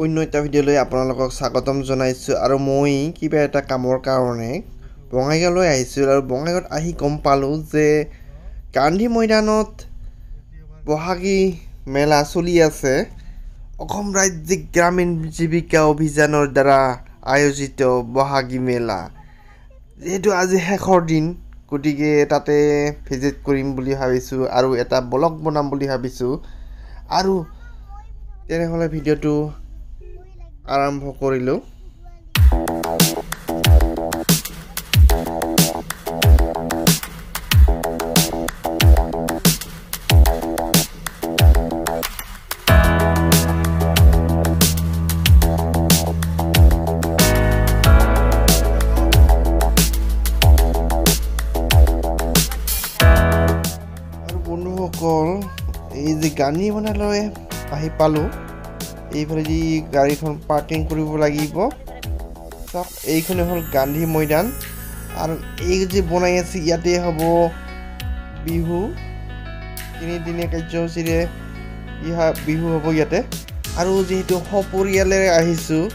অন্য এটা ভিডিঅ'লৈ আপোনালোকক স্বাগতম জনাইছোঁ আৰু মই কিবা এটা কামৰ কাৰণে বঙাইগাঁৱলৈ আহিছোঁ আৰু বঙাইগাঁৱত আহি গম পালোঁ যে গান্ধী মৈদানত বহাগী মেলা চলি আছে। অসম ৰাজ্যিক গ্ৰামীণ জীৱিকা অভিযানৰ দ্বাৰা আয়োজিত বহাগী মেলা, যিহেতু আজি শেষৰ দিন, গতিকে তাতে ভিজিট কৰিম বুলি ভাবিছোঁ আৰু এটা ব্লগ বনাম বুলি ভাবিছোঁ। আৰু তেনেহ'লে ভিডিঅ'টো আৰম্ভ কৰিলোঁ। আৰু বন্ধুসকল, এই যে গান্ধী মৈদানলৈ আহি পালোঁ। এইফালেদি গাড়ীখন পাৰ্কিং কৰিব লাগিব। চাওক, এইখনে হ'ল গান্ধী মৈদান আৰু এই যে বনাই আছে ইয়াতে হ'ব বিহু, তিনিদিনীয়া কাৰ্যসূচীৰে বিহু হ'ব ইয়াতে। আৰু যিহেতু সপৰিয়ালেৰে আহিছোঁ,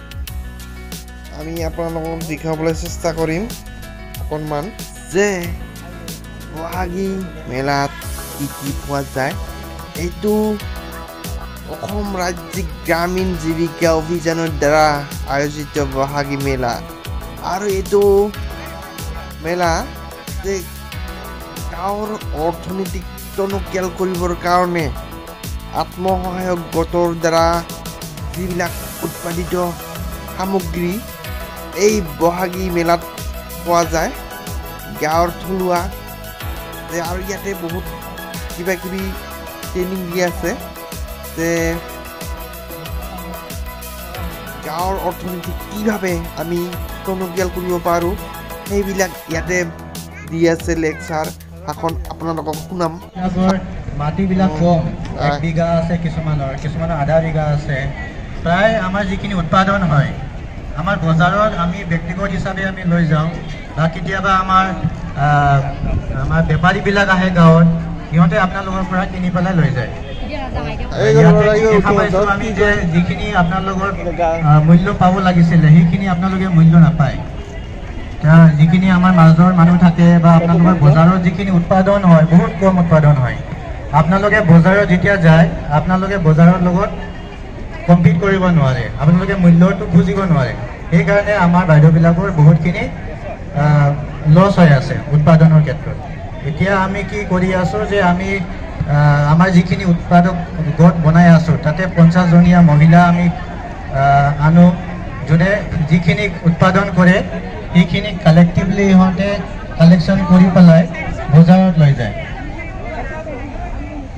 আমি আপোনালোকক দেখাবলৈ চেষ্টা কৰিম অকণমান যে বহাগী মেলাত কি কি পোৱা যায়। এইটো অসম ৰাজ্যিক গ্ৰামীণ জীৱিকা অভিযানৰ দ্বাৰা আয়োজিত বহাগী মেলা। আৰু এইটো মেলা যে গাঁৱৰ অৰ্থনীতিক টনকিয়াল কৰিবৰ কাৰণে আত্মসহায়ক গোটৰ দ্বাৰা যিবিলাক উৎপাদিত সামগ্ৰী এই বহাগী মেলাত পোৱা যায়, গাঁৱৰ থলুৱা আৰু ইয়াতে বহুত কিবা কিবি ট্ৰেইনিং দি আছে যে গাঁৱৰ অৰ্থনীতি কিভাৱে আমি টনকিয়াল কৰিব পাৰোঁ, সেইবিলাক ইয়াতে দি আছে লেকচাৰ ভাষণ। আপোনালোকক শুনাম। মাটিবিলাক কম, 1 বিঘা আছে, কিছুমানৰ আধা বিঘা আছে। প্ৰায় আমাৰ যিখিনি উৎপাদন হয় আমাৰ বজাৰত আমি ব্যক্তিগত হিচাপে আমি লৈ যাওঁ, বা কেতিয়াবা আমাৰ বেপাৰীবিলাক আহে গাঁৱত, সিহঁতে আপোনালোকৰ পৰা কিনি পেলাই লৈ যায়। আমি যে যিখিনি আপোনালোকৰ মূল্য পাব লাগিছিলে সেইখিনি আপোনালোকে মূল্য নাপায়। যিখিনি আমাৰ মাজৰ মানুহ থাকে বা আপোনালোকৰ বজাৰত যিখিনি উৎপাদন হয় বহুত কম উৎপাদন হয়। আপোনালোকে বজাৰত যেতিয়া যায়, আপোনালোকে বজাৰৰ লগত কম্পিট কৰিব নোৱাৰে, আপোনালোকে মূল্যটো বুজিব নোৱাৰে। সেইকাৰণে আমাৰ বাইদেউবিলাকৰ বহুতখিনি লছ হৈ আছে উৎপাদনৰ ক্ষেত্ৰত। এতিয়া আমি কি কৰি আছোঁ যে আমি আমাৰ যিখিনি উৎপাদক গোট বনাই আছোঁ, তাতে 50জনীয়া মহিলা আমি আনো, যোনে যিখিনি উৎপাদন কৰে সেইখিনি কালেক্টিভলি ইহঁতে কালেকশ্যন কৰি পেলাই বজাৰত লৈ যায়।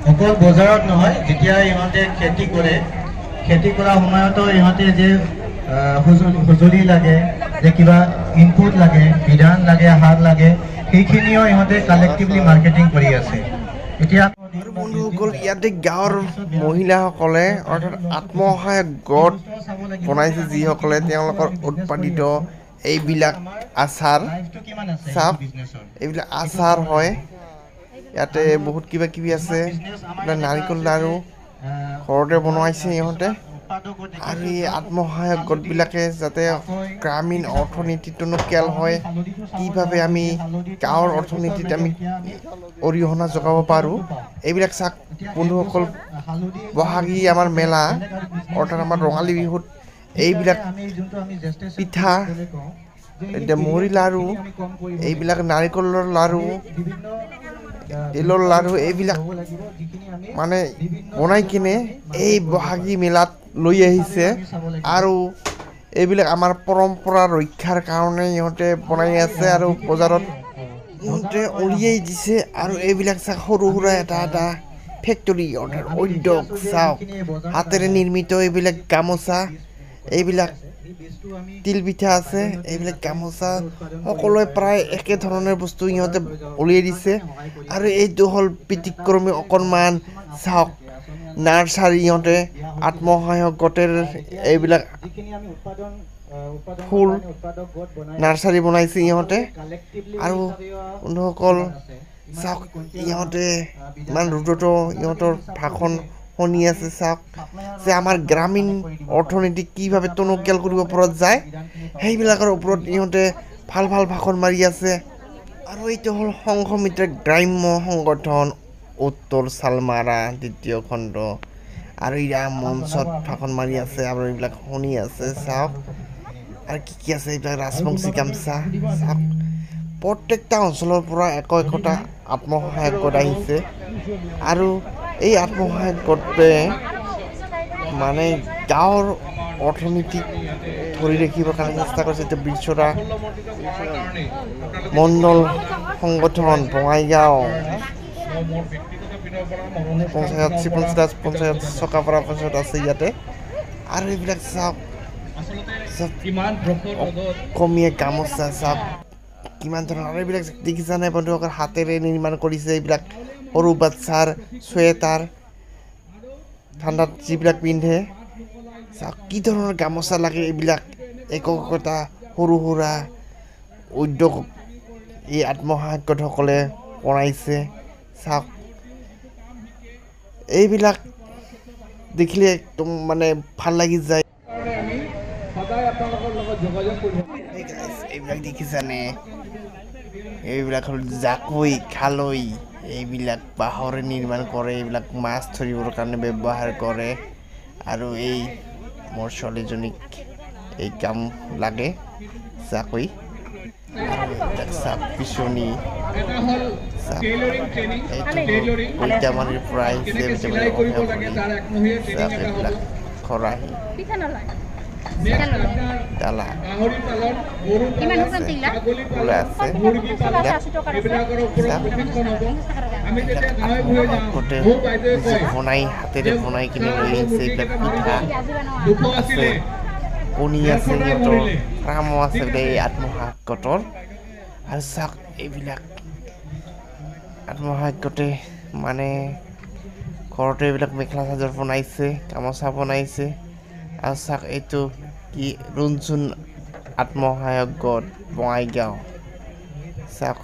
অকল বজাৰত নহয়, যেতিয়া ইহঁতে খেতি কৰে, খেতি কৰা সময়তো ইহঁতে যে সঁজুলি লাগে, যে কিবা ইনপুট লাগে, বিধান লাগে, সাৰ লাগে, সেইখিনিও ইহঁতে কালেক্টিভলি মাৰ্কেটিং কৰি আছে। এতিয়া বন্ধুসকল, ইয়াতে গাঁৱৰ মহিলাসকলে অৰ্থাৎ আত্মসহায়ক গোট বনাইছে, যিসকলে তেওঁলোকৰ উৎপাদিত এইবিলাক আচাৰ, চাওক এইবিলাক আচাৰ হয়। ইয়াতে বহুত কিবা কিবি আছে, নাৰিকল লাৰু ঘৰতে বনোৱাইছে ইহঁতে। আৰু এই আত্মসহায়ক গোটবিলাকে যাতে গ্ৰামীণ অৰ্থনীতি টনকিয়াল হয়, কিভাৱে আমি গাঁৱৰ অৰ্থনীতিত আমি অৰিহণা যোগাব পাৰোঁ, এইবিলাক চাওক বন্ধুসকল। বহাগী আমাৰ মেলা অৰ্থাৎ আমাৰ ৰঙালী বিহুত এইবিলাক পিঠা, এতিয়া মুড়ি লাৰু, এইবিলাক নাৰিকলৰ লাৰু, তিলৰ লাৰু, এইবিলাক মানে বনাই কিনে এই বহাগী মেলাত লৈ আহিছে। আৰু এইবিলাক আমাৰ পৰম্পৰা ৰক্ষাৰ কাৰণে ইহঁতে বনাই আছে আৰু বজাৰত ইহঁতে উলিয়াই দিছে। আৰু এইবিলাক চাওক সৰু সুৰা এটা এটা ফেক্টৰী অৰ্থাৎ উদ্যোগ, চাওক হাতেৰে নিৰ্মিত এইবিলাক গামোচা, এইবিলাক তিল পিঠা আছে, এইবিলাক গামোচা, সকলোৱে প্ৰায় একে ধৰণৰ বস্তু ইহঁতে উলিয়াই দিছে। আৰু এইটো হ'ল ব্যতিক্ৰমী অকণমান, চাওক নাৰ্চাৰী, ইহঁতে আত্মসহায়ক গোটেৰ এইবিলাক ফুল নাৰ্চাৰী বনাইছে ইহঁতে। আৰু বন্ধুসকল চাওক, ইহঁতে ইমান ৰ'দতো ইহঁতৰ ভাষণ শুনি আছে চাওক যে আমাৰ গ্ৰামীণ অৰ্থনীতি কিভাৱে টনকিয়াল কৰিব পৰা যায় সেইবিলাকৰ ওপৰত ইহঁতে ভাল ভাল ভাষণ মাৰি আছে আৰু এইটো হ'ল সংঘমিত্ৰাৰ গ্ৰাম্য সংগঠন উত্তৰ চালমাৰা দ্বিতীয় খণ্ড আৰু ইয়াৰ মঞ্চত ভাষণ মাৰি আছে আৰু এইবিলাক শুনি আছে চাওক আৰু কি আছে এইবিলাক ৰাজবংশী গামোচা চাওক প্ৰত্যেকটা অঞ্চলৰ পৰা একোটা আত্মসহায়ক গোট আহিছে আৰু এই আত্মসহায়ক গোটে মানে গাঁৱৰ অৰ্থনীতিক ধৰি ৰাখিবৰ কাৰণে চেষ্টা কৰিছে এতিয়া বিশ্বৰা মণ্ডল সংগঠন বঙাইগাঁও পঞ্চায়ত শ্ৰীপঞ্চায়ত পঞ্চায়ত চকাপাৰা পঞ্চায়ত আছে ইয়াতে আৰু এইবিলাক চাওক অসমীয়া গামোচা চাওক কিমান ধৰণৰ আৰু এইবিলাক দেখিছানে বন্ধুসকল হাতেৰে নিৰ্মাণ কৰিছে এইবিলাক সৰু বাচ্চাৰ চুৱেটাৰ ঠাণ্ডাত যিবিলাক পিন্ধে চাওক কি ধৰণৰ গামোচা লাগে এইবিলাক একোটা সৰু সুৰা উদ্যোগ এই আত্মসহায়ক গোটসকলে বনাইছে চাওক এইবিলাক দেখিলে একদম মানে ভাল লাগি যায় এইবিলাক দেখিছানে এইবিলাক হ'ল জাকৈ খালৈ এইবিলাক বাঁহৰে নিৰ্মাণ কৰে এইবিলাক মাছ ধৰিবৰ কাৰণে ব্যৱহাৰ কৰে আৰু এই মোৰ ছোৱালীজনীক এই কাম লাগে জাকৈ আৰু এইবিলাক চাপ পিছনি পইতামানিৰ পৰা আহিছে এইবিলাক খৰাহি ডালা আছে বনাই হাতেৰে বনাই কিনে লৈ আহিছে এইবিলাক পিঠা আছে কণী আছে সিহঁতৰ ফাৰ্মো আছে এই আত্মসহায়ক গোটৰ আৰু চাওক এইবিলাক আত্মসহায়ক গোটে মানে ঘৰতে এইবিলাক মেখেলা চাদৰ বনাইছে গামোচা বনাইছে আৰু চাওক এইটো কি ৰুণচুন আত্মসহায়ক গোট বঙাইগাঁও চাওক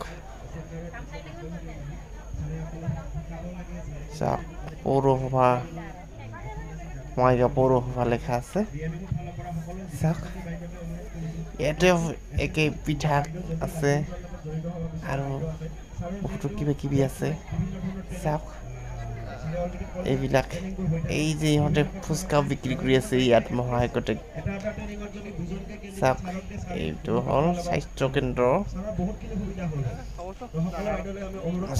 চাওক পৌৰসভা বঙাইগাঁও পৌৰসভা লেখা আছে চাওক ইয়াতে একে পিঠা আছে আৰু বহুতো কিবা কিবি আছে চাওক এইবিলাক এই যে ইহঁতে ফুচকাও বিক্ৰী কৰি আছে এই আত্মসহায়ক গোটে চাওক এইটো হ'ল স্বাস্থ্য কেন্দ্ৰ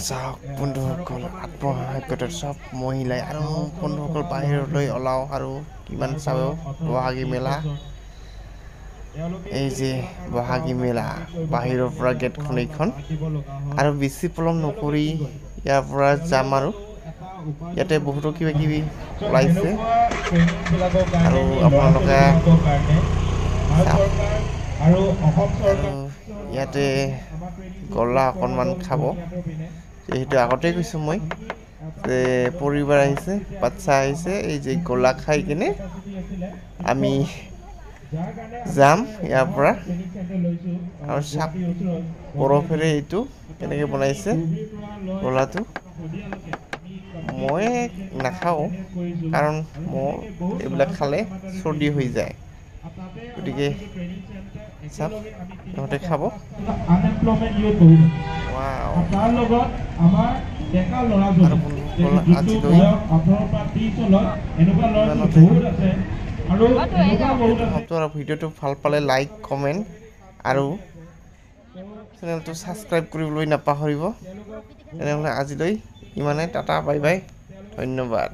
চাওক বন্ধুসকল আত্মসহায়ক গোটৰ চব মহিলাই আৰু বন্ধুসকল বাহিৰলৈ ওলাওঁ আৰু কিমান চাব বহাগী মেলা এই যে বহাগী মেলা বাহিৰৰ পৰা গেটখন এইখন আৰু বেছি পলম নকৰি ইয়াৰ পৰা যাম আৰু ইয়াতে বহুতো কিবা কিবি ওলাইছে আৰু আপোনালোকে আৰু ইয়াতে গলা অকণমান খাব যিহেতু আগতে কৈছোঁ মই যে পৰিবাৰ আহিছে বাচ্চা আহিছে এই যে গলা খাই কিনে আমি যাম ইয়াৰ পৰা আৰু চাক বৰফেৰে এইটো কেনেকৈ বনাইছে গলাটো মই নাখাওঁ কাৰণ মোৰ এইবিলাক খালে চৰ্দি হৈ যায় গতিকে চাওক সিহঁতে খাব আৰু ভিডিঅ'টো ভাল পালে লাইক কমেণ্ট আৰু চেনেলটো ছাবস্ক্ৰাইব কৰিবলৈ নাপাহৰিব তেনেহ'লে আজিলৈ ইমানে টাটা বাই বাই ধন্যবাদ।